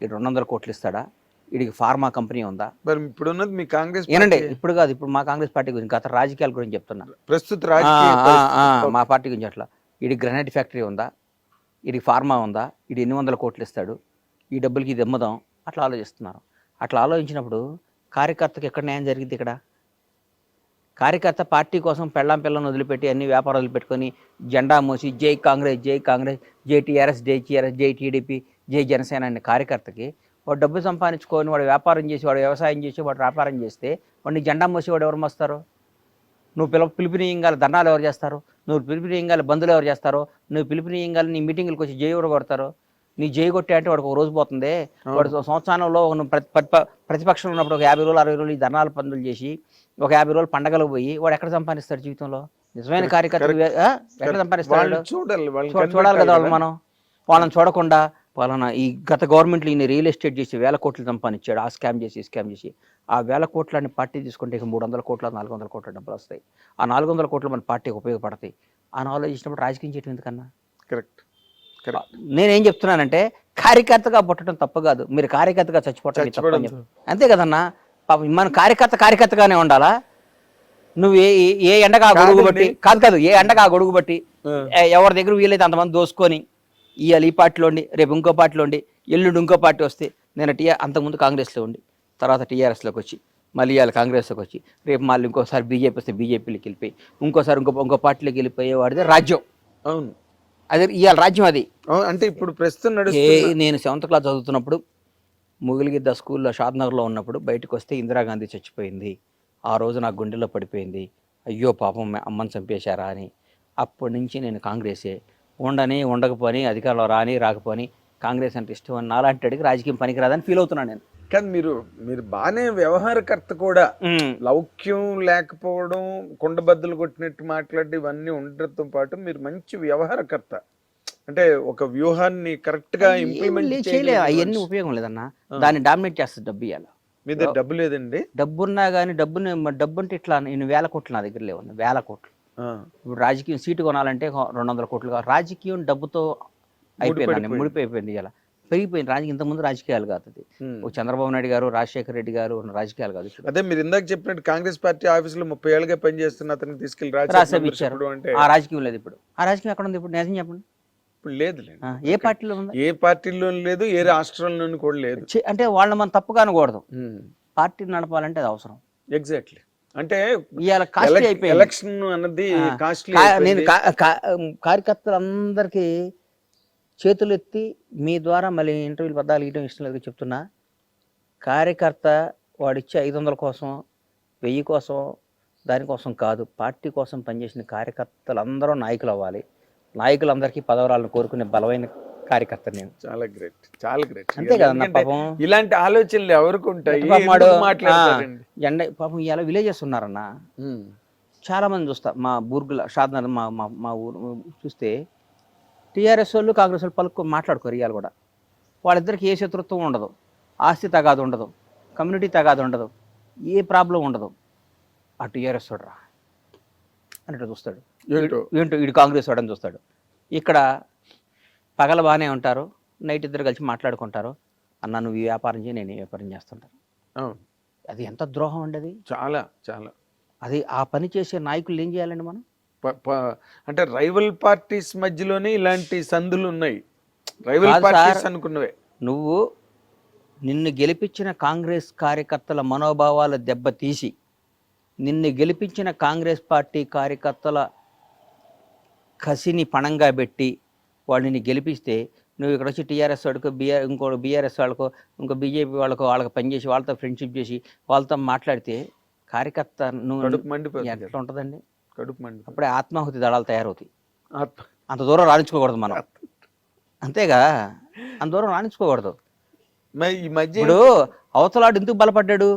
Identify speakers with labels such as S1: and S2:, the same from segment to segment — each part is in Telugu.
S1: వీడు 200 కోట్లు ఇస్తాడా, వీడికి ఫార్మా కంపెనీ ఉందా?
S2: మరి ఇప్పుడున్నది మీ కాంగ్రెస్
S1: ఏనండి,
S2: పార్టీ.
S1: ఇప్పుడు కాదు, ఇప్పుడు మా కాంగ్రెస్ పార్టీ గురించి, గత రాజకీయాల గురించి చెప్తున్నా.
S2: ప్రస్తుత రాజకీయ పరిస్థితి.
S1: మా పార్టీ గురించి అట్లా, వీడికి గ్రనైట్ ఫ్యాక్టరీ ఉందా, వీడికి ఫార్మా ఉందా, వీడు 800 కోట్లు ఇస్తాడు, ఈ డబ్బులకి ఇది అమ్ముదాం, అట్లా ఆలోచిస్తున్నారు. అట్లా ఆలోచించినప్పుడు కార్యకర్తకి ఎక్కడ న్యాయం జరిగింది? ఇక్కడ కార్యకర్త పార్టీ కోసం పిల్లని వదిలిపెట్టి అన్ని వ్యాపారాలు వదిలిపెట్టుకొని జెండా మోసి జై కాంగ్రెస్, జై కాంగ్రెస్, జై టీఆర్ఎస్, జై టీఆర్ఎస్, జై టీడీపీ, జై జనసేన అనే కార్యకర్తకి వాడు డబ్బు సంపాదించుకొని వాడు వ్యాపారం చేసి, వాడు వ్యవసాయం చేసి, వాడు వ్యాపారం చేస్తే వాడిని జెండా మోసి వాడు ఎవరు మోస్తారు? నువ్వు పిలుపునీయంగాల ధర్నాలు ఎవరు చేస్తారు? నువ్వు పిలుపునీయంగాల బంధువులు ఎవరు చేస్తారో? నువ్వు పిలుపునీయంగాల నీ మీటింగ్లకు వచ్చి జై ఎవరు కొడతారో? నీ జై కొట్టే అంటే వాడికి ఒక రోజు పోతుంది. వాడు సంవత్సరంలో ప్రతిపక్షంలో ఉన్నప్పుడు ఒక 50 రోజులు 60 రోజులు ఈ ధర్నాలు పనులు చేసి ఒక 50 రోజులు పండగలకు పోయి వాడు ఎక్కడ సంపాదిస్తాడు జీవితంలో? నిజమైన కార్యకర్త ఎక్కడ సంపాదిస్తాడు? చూడాలి కదా మనం. వాళ్ళని చూడకుండా వాళ్ళని ఈ గత గవర్నమెంట్లో ఈయన రియల్ ఎస్టేట్ చేసి 1000 కోట్లు సంపాదించాడు. ఆ స్కామ్ చేసి ఆ 1000 కోట్లని పార్టీ తీసుకుంటే ఇక 300 కోట్ల 400 కోట్ల డబ్బులు వస్తాయి. ఆ 400 కోట్లు మన పార్టీకి ఉపయోగపడతాయి అని ఆలోచించినప్పుడు రాజకీయం చేయడం ఎందుకన్నా?
S2: కరెక్ట్.
S1: నేనేం చెప్తున్నానంటే కార్యకర్తగా పుట్టడం తప్పు కాదు, మీరు కార్యకర్తగా చచ్చిపోవటం అంతే కదన్నా. పాపం మన కార్యకర్తగానే ఉండాలా? నువ్వు ఏ ఎండగా గొడుగు బట్టి కాదు ఏ ఎండగా గొడుగు బట్టి ఎవరి దగ్గర వీలైతే అంతమంది దోసుకొని ఇవాళ ఈ పార్టీలో ఉండి, రేపు ఇంకో పార్టీలో ఉండి, ఎల్లుండి ఇంకో పార్టీ వస్తే, నేను అంతకుముందు కాంగ్రెస్లో ఉండి తర్వాత టీఆర్ఎస్లోకి వచ్చి మళ్ళీ ఇవాళ కాంగ్రెస్లోకి వచ్చి రేపు మళ్ళీ ఇంకోసారి బీజేపీ వస్తే బీజేపీలోకి వెళ్ళిపోయి ఇంకోసారి ఇంకో పార్టీలోకి వెళ్ళిపోయేవాడిదే రాజ్యం.
S2: అవును,
S1: అదే ఇవాళ రాజ్యం అది.
S2: అంటే ఇప్పుడు ప్రస్తుతం
S1: నేను 7th క్లాస్ చదువుతున్నప్పుడు ముగిలిగిద్ద స్కూల్లో షాద్నగర్లో ఉన్నప్పుడు బయటకు వస్తే ఇందిరాగాంధీ చచ్చిపోయింది. ఆ రోజు నాకు గుండెల్లో పడిపోయింది, అయ్యో పాపం అమ్మని చంపేశారా అని. అప్పటి నుంచి నేను కాంగ్రెసే, ఉండకపోని అధికారంలో రాకపోని కాంగ్రెస్ అంటే ఇష్టం అని నాలాంటి అడిగి రాజకీయం పనికిరాదని ఫీల్ అవుతున్నాను నేను.
S2: కానీ మీరు బాగానే వ్యవహారకర్త కూడా, లౌక్యం లేకపోవడం, కుండబద్దలు కొట్టినట్టు మాట్లాడి ఇవన్నీ ఉండటంతో పాటు మీరు మంచి వ్యవహారకర్త. అంటే ఒక వ్యూహాన్ని కరెక్ట్ గా ఇంప్లిమెంట్
S1: చేయలే, అవన్నీ ఉపయోగం లేదన్నా. దాన్ని డామినేట్ చేస్తుంది డబ్బు. ఇవ్వాలి
S2: మీ దగ్గర డబ్బు లేదండి?
S1: డబ్బున్నా కానీ డబ్బు అంటే ఇట్లా నేను 1000 కోట్లు నా దగ్గర లేవు, 1000 కోట్లు. ఇప్పుడు రాజకీయం సీటు కొనాలంటే 200 కోట్లు కావాలి. రాజకీయం డబ్బుతో అయిపోయిందండి, ముడిపోయిపోయింది. ఇలా పెరిగిపోయింది రాజకీయం. ఇంతకుముందు రాజకీయాలు కాదు, చంద్రబాబు నాయుడు గారు, రాజశేఖర రెడ్డి గారు రాజకీయాలు కాదు.
S2: అదే మీరు ఇందాక చెప్పినట్టు కాంగ్రెస్ పార్టీ ఆఫీసులో 30 ఏళ్ళుగా పనిచేస్తున్న అతన్ని తీసుకెళ్లి
S1: రాజ్యసభ ఇచ్చారు. ఆ రాజకీయం లేదు ఇప్పుడు. ఆ రాజకీయం ఎక్కడ ఉంది ఇప్పుడు? నిజం చెప్పండి.
S2: ఇప్పుడు లేదు.
S1: ఏ పార్టీలో ఉంది?
S2: ఏ పార్టీలో లేదు, ఏ రాష్ట్రంలోనూ కూడా లేదు.
S1: అంటే వాళ్ళని మనం తప్పుగా అనకూడదు. పార్టీ నడపాలంటే అది అవసరం.
S2: ఎగ్జాక్ట్లీ. అంటే
S1: ఎలక్షన్
S2: అన్నది
S1: నేను కార్యకర్తలందరికీ చేతులు ఎత్తి మీ ద్వారా మళ్ళీ ఇంటర్వ్యూలు పద్దాలు ఇవ్వడం ఇష్టం లేదు చెప్తున్నా. కార్యకర్త వాడిచ్చే 500 కోసం 1000 కోసం దానికోసం కాదు, పార్టీ కోసం పనిచేసిన కార్యకర్తలందరూ నాయకులు అవ్వాలి. నాయకులందరికీ పదవరాలను కోరుకునే బలమైన కార్యకర్త నేను.
S2: చాలా గ్రేట్, చాలా గ్రేట్.
S1: అంతే కదన్నా. పాపం
S2: ఇలాంటి ఆలోచనలు ఎవరికి ఉంటాయి?
S1: పాపం ఇలా విలేజెస్ ఉన్నారన్న, చాలా మంది చూస్తా. మా బూర్గుల షాద్నగర్ మా ఊరు చూస్తే టీఆర్ఎస్ వాళ్ళు కాంగ్రెస్ వాళ్ళు మాట్లాడుకోరు. ఇవాళ కూడా వాళ్ళిద్దరికి ఏ శత్రుత్వం ఉండదు, ఆస్తి తగాదు ఉండదు, కమ్యూనిటీ తగాదు ఉండదు, ఏ ప్రాబ్లం ఉండదు. ఆ టీఆర్ఎస్ చూడరా అన్నట్టు చూస్తాడు, ఏంటో వీడు కాంగ్రెస్ వాడని చూస్తాడు. ఇక్కడ పగల బాగానే ఉంటారు, నైట్ ఇద్దరు కలిసి మాట్లాడుకుంటారు. అన్న నువ్వు ఈ వ్యాపారం చేయి, నేను ఈ వ్యాపారం చేస్తుంటాను. అది ఎంత ద్రోహం అండి అది.
S2: చాలా చాలా.
S1: అది ఆ పని చేసే నాయకులు ఏం చేయాలండి మనం?
S2: అంటే రైవల్ పార్టీస్ మధ్యలోనే ఇలాంటి సందులు ఉన్నాయి. రైవల్ పార్టీస్ అనుకున్నవే.
S1: నువ్వు నిన్ను గెలిపించిన కాంగ్రెస్ కార్యకర్తల మనోభావాల దెబ్బతీసి, నిన్ను గెలిపించిన కాంగ్రెస్ పార్టీ కార్యకర్తల కసిని పణంగా పెట్టి వాళ్ళని గెలిపిస్తే, నువ్వు ఇక్కడ వచ్చి టీఆర్ఎస్ వాడికో ఇంకో బీఆర్ఎస్ వాళ్ళకో ఇంకో బీజేపీ వాళ్ళకి పనిచేసి వాళ్ళతో ఫ్రెండ్షిప్ చేసి వాళ్ళతో మాట్లాడితే కార్యకర్త నువ్వు ఎట్లా ఉంటుందండి? అప్పుడే ఆత్మాహుతి దళాలు తయారవుతాయి. అంత దూరం రాణించుకోకూడదు మనం, అంతేగా, అంత దూరం రాణించుకోకూడదు. ఇప్పుడు అవతలాడు ఎందుకు బలపడ్డాడు?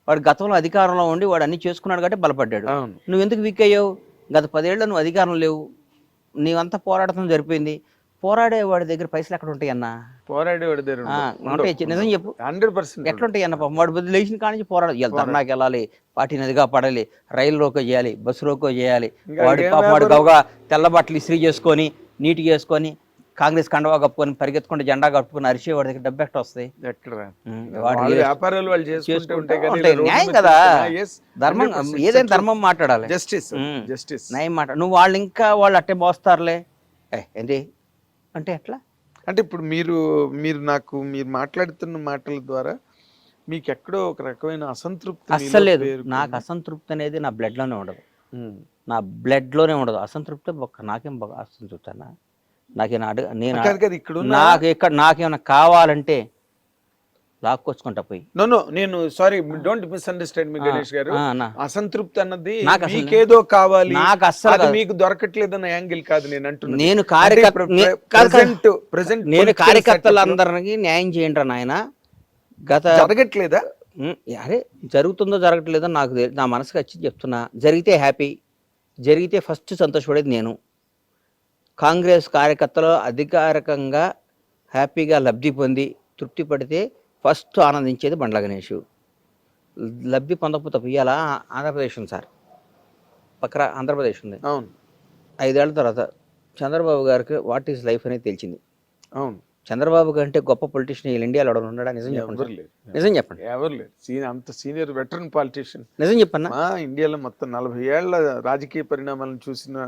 S1: వాడు గతంలో అధికారంలో ఉండి వాడు అన్ని చేసుకున్నాడు కాబట్టి బలపడ్డాడు. నువ్వు ఎందుకు వీక్ అయ్యావు? గత 10 ఏళ్ళు నువ్వు అధికారం లేవు, నీవంతా పోరాటం జరిపోయింది. పోరాడేవాడి దగ్గర పైసలు ఎక్కడ ఉంటాయి అన్న?
S2: పోరాడేవాడి దగ్గర
S1: నిజం చెప్పు,
S2: 100%
S1: ఎట్లుంటాయి అన్న? వాడు బదులు లేచిన కానించి పోరాడాలి, ధర్నాకి వెళ్ళాలి, పార్టీ నదిగా పడాలి, రైలు రోకో చేయాలి, బస్సు రోకో చేయాలి. వాడు గౌగా తెల్ల బట్టలు ఇస్త్రీ చేసుకొని నీట్గా వేసుకొని కాంగ్రెస్ కండవా కప్పుకొని పరిగెత్తుకుంటే జెండా కట్టుకుని అరిచే వాడి దగ్గర డబ్బు ఎక్కడ వస్తాయి?
S2: ఎక్కడ
S1: వాడు
S2: వాళ్ళ వ్యాపారాలు వాళ్ళు చేసుకుంటూ ఉంటాయి కానీ
S1: ఉంటాయి.
S2: ఇలా రోడ్డు
S1: న్యాయం
S2: మీద
S1: కదా,
S2: తిరుగుతున్నా, yes,
S1: ధర్మం
S2: 100%
S1: ఏదైనా ధర్మం మాట్లాడాలి.
S2: Justice justice.
S1: న్యాయం మాట. నువ్వు వాళ్ళు ఇంకా వాళ్ళు అట్టే మోస్తారులే ఏంటి అంటే ఎట్లా?
S2: అంటే ఇప్పుడు మీరు మీరు మాట్లాడుతున్న మాటల ద్వారా మీకు ఎక్కడో ఒక రకమైన అసంతృప్తి
S1: అస్సలు లేదు.
S2: మీలో పేరుకుంది.
S1: నాకు అసంతృప్తి అనేది నా బ్లడ్లోనే ఉండదు.
S2: ఉమ్.
S1: నా బ్లడ్లోనే ఉండదు అసంతృప్తి. నాకేం అసంతృప్తి అన్న? నాకేనా నేను
S2: కాదు కదా, ఇక్కడ
S1: నాకేమైనా కావాలంటే లాక్కొచ్చుకుంటా పోయి.
S2: నో నేను సారీ, డోంట్ మిస్అండర్స్టాండ్ మీ గణేష్ గారు. అసంతృప్తి అన్నది
S1: నాకు అసలు
S2: మీకేదో కావాలి,
S1: నాకు అస్సలు
S2: అది మీకు దొరకట్లేదన్న యాంగిల్ కాదు నేను అంటున్నాను.
S1: నేను నేను కార్యకర్తలందరికీ న్యాయం చేయండి నాయన.
S2: జరగట్లేదా?
S1: అరే జరుగుతుందో జరగట్లేదో నాకు నా మనసుకు వచ్చి చెప్తున్నా. జరిగితే హ్యాపీ, జరిగితే ఫస్ట్ సంతోషపడేది నేను. కాంగ్రెస్ కార్యకర్తలు అధికారికంగా హ్యాపీగా లబ్ధి పొంది తృప్తి పడితే ఫస్ట్ ఆనందించేది బండ్ల గణేష్. లబ్ధి పొందకపోతే ఇవాళ ఆంధ్రప్రదేశ్ ఉంది సార్, పక్కన ఆంధ్రప్రదేశ్ ఉంది.
S2: అవును.
S1: 5 ఏళ్ల తర్వాత చంద్రబాబు గారికి వాట్ ఈస్ లైఫ్ అనేది తెలిసింది.
S2: అవును.
S1: చంద్రబాబు కంటే గొప్ప పొలిటీషియన్ ఈ ఇండియాలో ఎవరు ఉన్నాడా? నిజం చెప్పండి. నిజం చెప్పండి.
S2: ఎవరు లేరు. అంత సీనియర్ వెటరన్ పాలిటీషియన్.
S1: నిజం చెప్పన్నా.
S2: ఇండియాలో మొత్తం 40 ఏళ్ల రాజకీయ పరిణామాలను చూసిన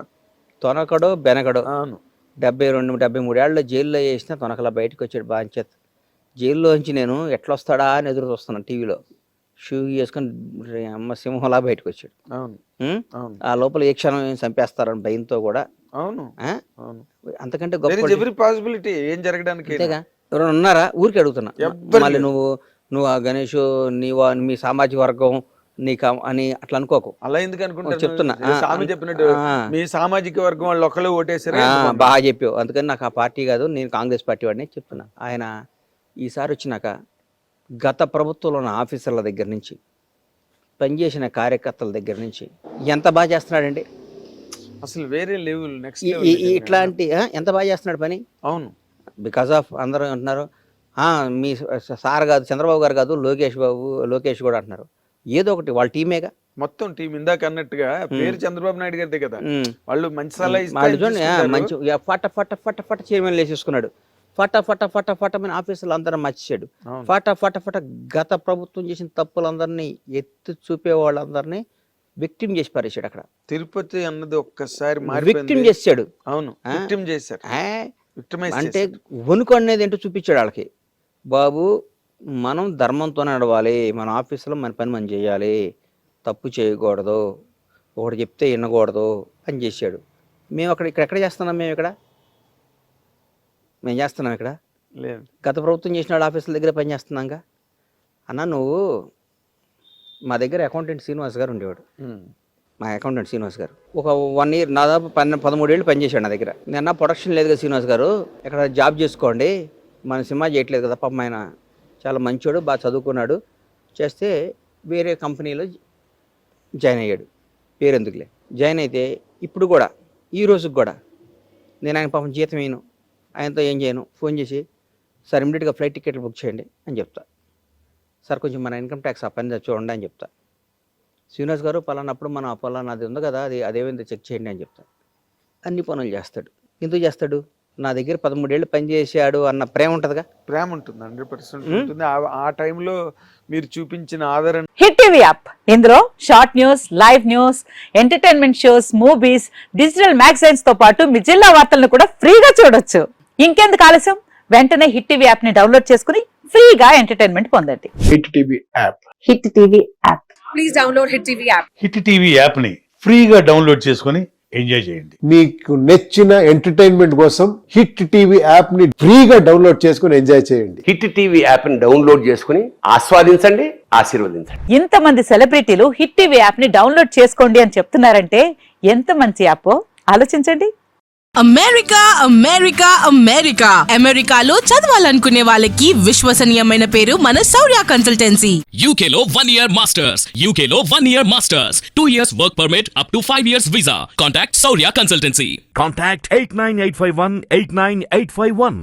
S1: తొనకడో బెనకడో.
S2: అవును.
S1: 72-73 ఏళ్ళలో జైల్లో వేసిన తొనకలా బయటకు వచ్చాడు బాంచేత్. జైల్లోంచి నేను ఎట్లా వస్తాడా అని ఎదురు చూస్తున్నాను టీవీలో. షూ వేసుకొని అమ్మ సింహంలా బయటకు వచ్చాడు.
S2: అవును.
S1: ఆ లోపల ఏ క్షణం ఏం చంపేస్తారని భయంతో కూడా.
S2: అవును.
S1: అంతకంటే గొప్ప
S2: ఎవరీ పాసిబిలిటీ ఏం జరగడానికి.
S1: ఎవరైనా ఉన్నారా? ఊరికి అడుగుతున్నా. మళ్ళీ నువ్వు ఆ గణేష్ మీ సామాజిక వర్గం నీకు అని అట్లా అనుకోకు.
S2: అలా ఎందుకు అనుకుంటా
S1: చెప్తున్నా.
S2: స్వామి చెప్పినట్టు మీ సామాజిక వర్గం వాళ్ళు ఒకళ్ళు ఓటేసారు.
S1: బాగా చెప్పావు. అందుకని నాకు ఆ పార్టీ కాదు, నేను కాంగ్రెస్ పార్టీ వాడిని చెప్తున్నా. ఆయన ఈసారి వచ్చినాక గత ప్రభుత్వంలో ఉన్న ఆఫీసర్ల దగ్గర నుంచి పనిచేసిన కార్యకర్తల దగ్గర నుంచి ఎంత బాగా చేస్తున్నాడండి.
S2: అసలు వేరే లెవెల్ నెక్స్ట్
S1: ఇట్లాంటి ఎంత బాగా చేస్తున్నాడు పని.
S2: అవును.
S1: బికాస్ ఆఫ్ అందరూ అంటున్నారు మీ సార్ కాదు, చంద్రబాబు గారు కాదు, లోకేష్ కూడా అంటున్నారు. ఏదో ఒకటి వాళ్ళ టీమేగా,
S2: మొత్తం టీం. ఇందాక అన్నట్టుగా పేరు చంద్రబాబు నాయుడు గారిదే కదా. వాళ్ళు మంచి సలహా
S1: మంచి ఫట ఫట ఫట ఫట చైర్మన్ వేసేసుకున్నాడు. ఫట ఫట ఫట ఫట మన ఆఫీసులు అందరూ మర్చిచాడు. ఫట ఫట ఫట గత ప్రభుత్వం చేసిన తప్పులందరినీ ఎత్తి చూపే వాళ్ళందరినీ విక్టిమ్ చేసి పారేశాడు. అక్కడ
S2: తిరుపతి అన్నది ఒక్కసారి
S1: విక్టిమ్ చేశాడు.
S2: అవును, విక్టిమ్ చేశారు.
S1: అంటే వణుకు అనేది ఏంటో చూపించాడు వాళ్ళకి. బాబు మనం ధర్మంతో నడవాలి, మన ఆఫీసులో మన పని మనం చేయాలి, తప్పు చేయకూడదు, ఒకటి చెప్తే వినకూడదు అని చేశాడు. మేము ఇక్కడ చేస్తున్నాం. మేము చేస్తున్నాం ఇక్కడ.
S2: లేదు,
S1: గత ప్రభుత్వం చేసిన వాళ్ళ ఆఫీసుల దగ్గర పని చేస్తున్నాంగా. అన్న నువ్వు మా దగ్గర అకౌంటెంట్ శ్రీనివాస్ గారు ఉండేవాడు. మా అకౌంటెంట్ శ్రీనివాస్ గారు ఒక 1 ఇయర్ దాదాపు 13 ఏళ్ళు పనిచేశాడు నా దగ్గర. నేను ప్రొడక్షన్ లేదు కదా శ్రీనివాస్ గారు, ఇక్కడ జాబ్ చేసుకోండి, మన సినిమా చేయట్లేదు కదా. పాపం ఆయన చాలా మంచోడు, బాగా చదువుకున్నాడు. చేస్తే వేరే కంపెనీలో జాయిన్ అయ్యాడు. పేరెందుకులే, జాయిన్ అయితే ఇప్పుడు కూడా ఈ రోజుకి కూడా నేను ఆయన పాపం జీతం వేయను, ఆయనతో ఏం చేయను. ఫోన్ చేసి సార్ ఇమ్మీడియట్గా ఫ్లైట్ టికెట్లు బుక్ చేయండి అని చెప్తా. సార్ కొంచెం మన ఇన్కమ్ ట్యాక్స్ ఆ పని చూడండి అని చెప్తా. శ్రీనివాస్ గారు పలానప్పుడు మన పలానాది ఉంది కదా, అదేమైందో చెక్ చేయండి అని చెప్తా. అన్ని పనులు చేస్తాడు. ఎందుకు చేస్తాడు? నా దగ్గర 13 ఏళ్ళు పనిచేసాడు అన్న ప్రేమ ఉంటుందిగా.
S2: ప్రేమ ఉంటుంది, 100% ఉంటుంది. ఆ టైంలో మీరు చూపించిన ఆదరణ.
S3: హిట్ టీవీ యాప్, ఇందులో short news, live news, entertainment shows, movies, digital magazines తో పాటు మీ జిల్లా వార్తలను కూడా ఫ్రీగా చూడొచ్చు. ఇంకెందుకు ఆలస్యం, వెంటనే హిట్ టీవీ యాప్ ని డౌన్లోడ్ చేసుకుని ఫ్రీగా ఎంటర్టైన్మెంట్ పొందండి.
S4: Hit TV app.
S3: Hit TV app.
S5: Please download hit TV app.
S4: Hit TV app ని ఫ్రీగా డౌన్లోడ్ చేసుకుని ఎంజాయ్ చేయండి.
S6: మీకు నచ్చిన ఎంటర్టైన్మెంట్ కోసం హిట్ టీవీ యాప్ ని ఫ్రీగా డౌన్లోడ్ చేసుకుని ఎంజాయ్ చేయండి.
S7: హిట్ టీవీ యాప్ ని డౌన్లోడ్ చేసుకుని ఆస్వాదించండి, ఆశీర్వదించండి.
S3: ఇంతమంది సెలబ్రిటీలు హిట్ టీవీ యాప్ ని డౌన్లోడ్ చేసుకోండి అని చెప్తున్నారంటే ఎంత మంచి యాప్ ఆలోచించండి.
S8: అమెరికా అమెరికాలో చదవాలనుకునే వాళ్ళకి విశ్వసనీయమైన పేరు మన శౌర్య కన్సల్టెన్సీ.
S9: UK లో 1 year masters, UK లో 1 year masters, 2 years work permit up to 5 years visa. Contact Saurya Consultancy.
S10: Contact 89851 89851.